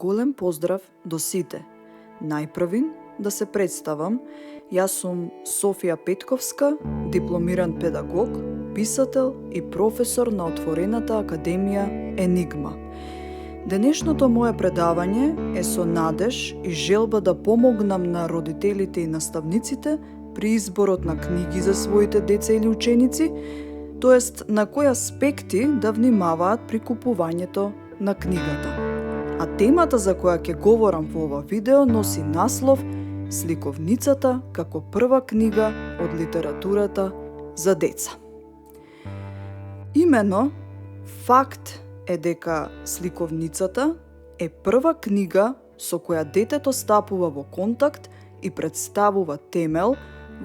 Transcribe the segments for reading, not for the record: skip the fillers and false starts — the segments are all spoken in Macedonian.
Голем поздрав до сите. Најпрвин да се представам, јас сум Софија Петковска, дипломиран педагог, писател и професор на отворената академија Енигма. Денешното мое предавање е со надеж и желба да помогнам на родителите и наставниците при изборот на книги за своите деца или ученици, тоест на кои аспекти да внимаваат при купувањето на книгата. А темата за која ќе говорам во ова видео носи наслов Сликовницата како прва книга од литературата за деца. Имено, факт е дека Сликовницата е прва книга со која детето стапува во контакт и представува темел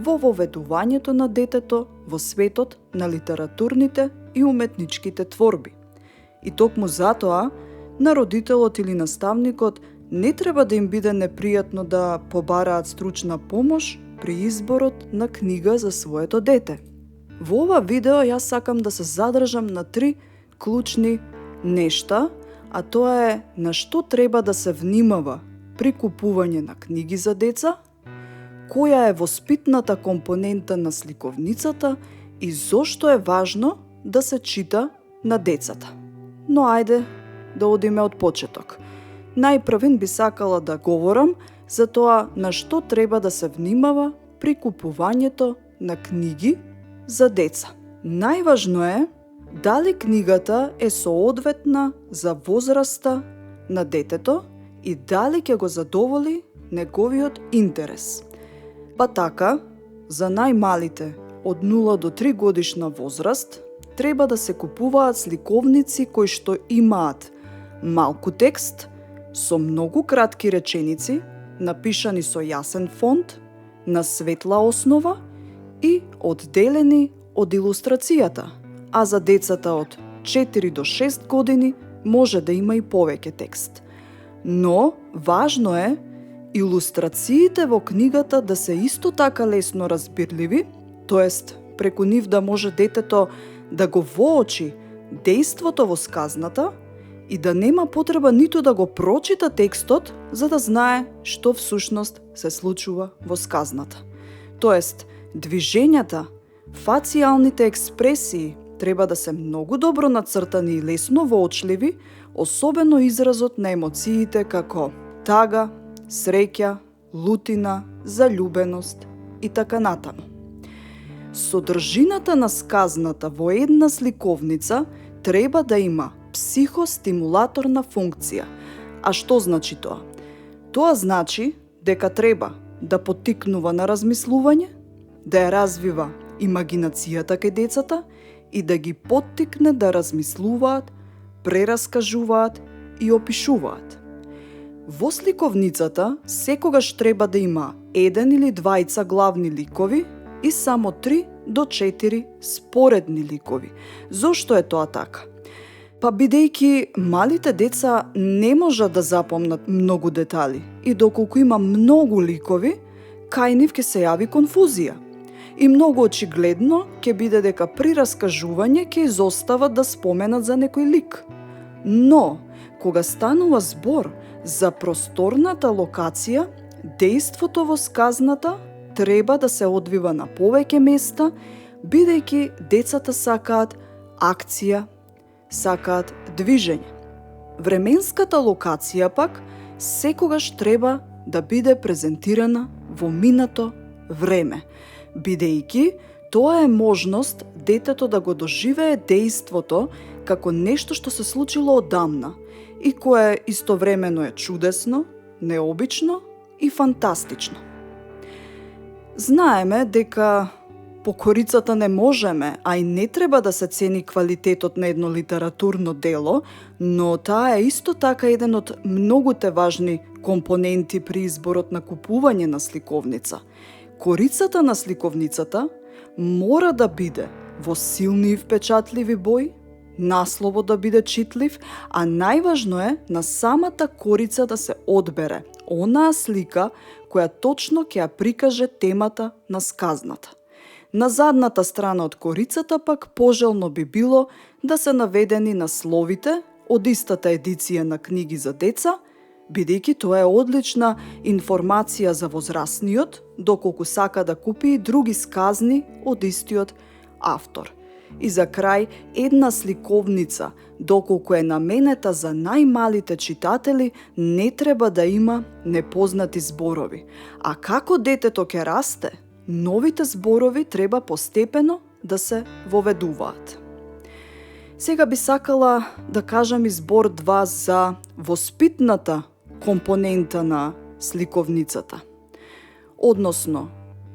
во воведувањето на детето во светот на литературните и уметничките творби. И токму затоа, на родителот или наставникот не треба да им биде непријатно да побараат стручна помош при изборот на книга за своето дете. Во ова видео јас сакам да се задржам на 3 клучни нешта, а тоа е на што треба да се внимава при купување на книги за деца, која е воспитната компонента на сликовницата и зошто е важно да се чита на децата. Но ајде да одиме од почеток. Најпрвин би сакала да говорам за тоа на што треба да се внимава при купувањето на книги за деца. Најважно е дали книгата е соодветна за возраста на детето и дали ќе го задоволи неговиот интерес. Па така, за најмалите од 0 до 3 годишна возраст треба да се купуваат сликовници кои што имаат малку текст, со многу кратки реченици, напишани со јасен фонт, на светла основа и одделени од илустрацијата, а за децата од 4 до 6 години може да има и повеќе текст. Но, важно е, илустрациите во книгата да се исто така лесно разбирливи, тоест преку нив да може детето да го воочи дејството во сказната и да нема потреба ниту да го прочита текстот за да знае што всушност се случува во сказната. Тоест, движењата, фацијалните експресии треба да се многу добро нацртани и лесно воочливи, особено изразот на емоциите како тага, среќа, лутина, заљубеност и така натаму. Содржината на сказната во една сликовница треба да има психостимулаторна функција. А што значи тоа? Тоа значи дека треба да поттикнува на размислување, да ја развива имагинацијата кај децата и да ги поттикне да размислуваат, прераскажуваат и опишуваат. Во сликовницата секогаш треба да има 1 или 2 главни ликови и само 3 до 4 споредни ликови. Зошто е тоа така? Па бидејќи малите деца не можат да запомнат многу детали и доколку има многу ликови, кај нив ќе се јави конфузија. И многу очигледно ќе биде дека при раскажување ќе изостават да споменат за некој лик. Но, кога станува збор за просторната локација, дејството во сказната треба да се одвива на повеќе места, бидејќи децата сакаат акција, сакаат движење. Временската локација пак секогаш треба да биде презентирана во минато време, бидејќи тоа е можност детето да го доживее дејството како нешто што се случило одамна и кое истовремено е чудесно, необично и фантастично. Знаеме дека по корицата не можеме, а и не треба да се цени квалитетот на едно литературно дело, но таа е исто така еден од многуте важни компоненти при изборот на купување на сликовница. Корицата на сликовницата мора да биде во силни и впечатливи бои, насловот да биде читлив, а најважно е на самата корица да се одбере онаа слика која точно ќе ја прикаже темата на сказната. На задната страна од корицата пак пожелно би било да се наведени насловите од истата едиција на книги за деца, бидејќи тоа е одлична информација за возрастниот, доколку сака да купи и други сказни од истиот автор. И за крај, една сликовница, доколку е наменета за најмалите читатели, не треба да има непознати зборови. А како детето ќе расте, новите зборови треба постепено да се воведуваат. Сега би сакала да кажам и збор 2 за воспитната компонента на сликовницата. Односно,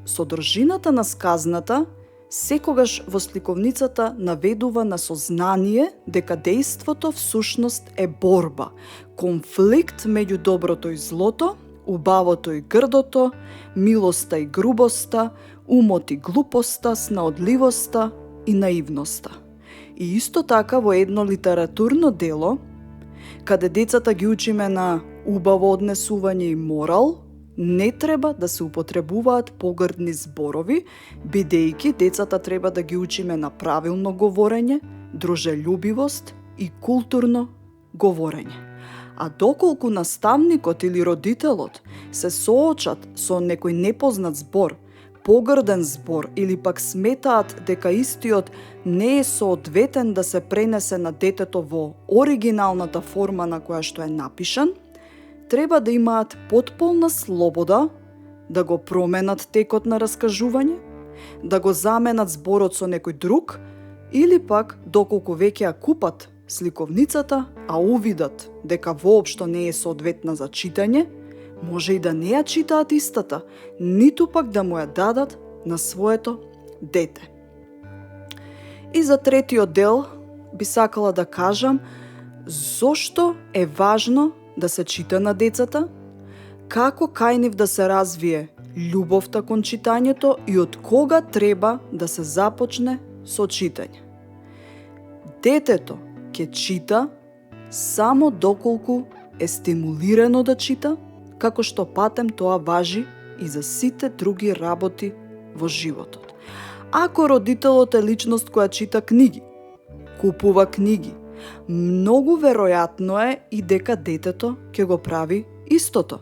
содржината на сказната секогаш во сликовницата наведува на сознание дека дејството всушност е борба, конфликт меѓу доброто и злото, убавото и грдото, милоста и грубоста, умот и глупоста, снаодливоста и наивноста. И исто така во едно литературно дело, каде децата ги учиме на убаво однесување и морал, не треба да се употребуваат погрдни зборови, бидејќи децата треба да ги учиме на правилно говорење, дружелюбивост и културно говорење. А доколку наставникот или родителот се соочат со некој непознат збор, погрден збор или пак сметаат дека истиот не е соодветен да се пренесе на детето во оригиналната форма на која што е напишан, треба да имаат потполна слобода да го променат текот на раскажување, да го заменат зборот со некој друг или пак, доколку веќе ја купат сликовницата, а увидат дека воопшто не е соодветна за читање, може и да не ја читаат истата, ниту пак да му ја дадат на своето дете. И за третиот дел би сакала да кажам зошто е важно да се чита на децата, како кај нив да се развие љубовта кон читањето и од кога треба да се започне со читање. Детето ќе чита само доколку е стимулирано да чита, како што патем тоа важи и за сите други работи во животот. Ако родителот е личност која чита книги, купува книги, многу веројатно е и дека детето ќе го прави истото,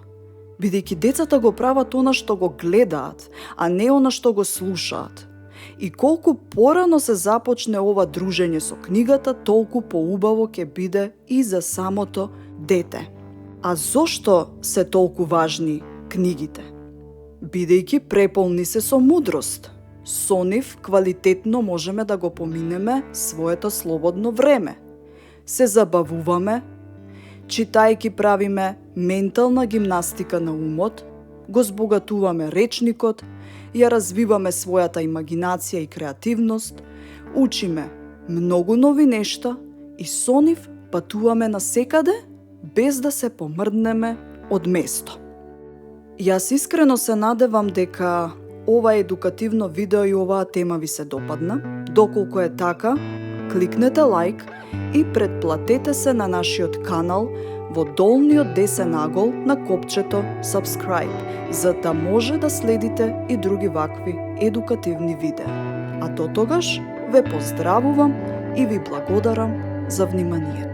бидејќи децата го прават она што го гледаат, а не она што го слушаат. И колку порано се започне ова дружење со книгата, толку поубаво ќе биде и за самото дете. А зошто се толку важни книгите? Бидејќи преполни се со мудрост. Со нив квалитетно можеме да го поминеме своето слободно време. Се забавуваме, читајќи правиме ментална гимнастика на умот, го збогатуваме речникот, ја развиваме својата имагинација и креативност, учиме многу нови нешта и со нив патуваме насекаде без да се помрднеме од место. Јас искрено се надевам дека ова едукативно видео и оваа тема ви се допадна. Доколку е така, кликнете лайк и претплатете се на нашиот канал во долниот десен агол на копчето Subscribe, за да може да следите и други вакви едукативни видеа. А до тогаш ве поздравувам и ви благодарам за вниманието.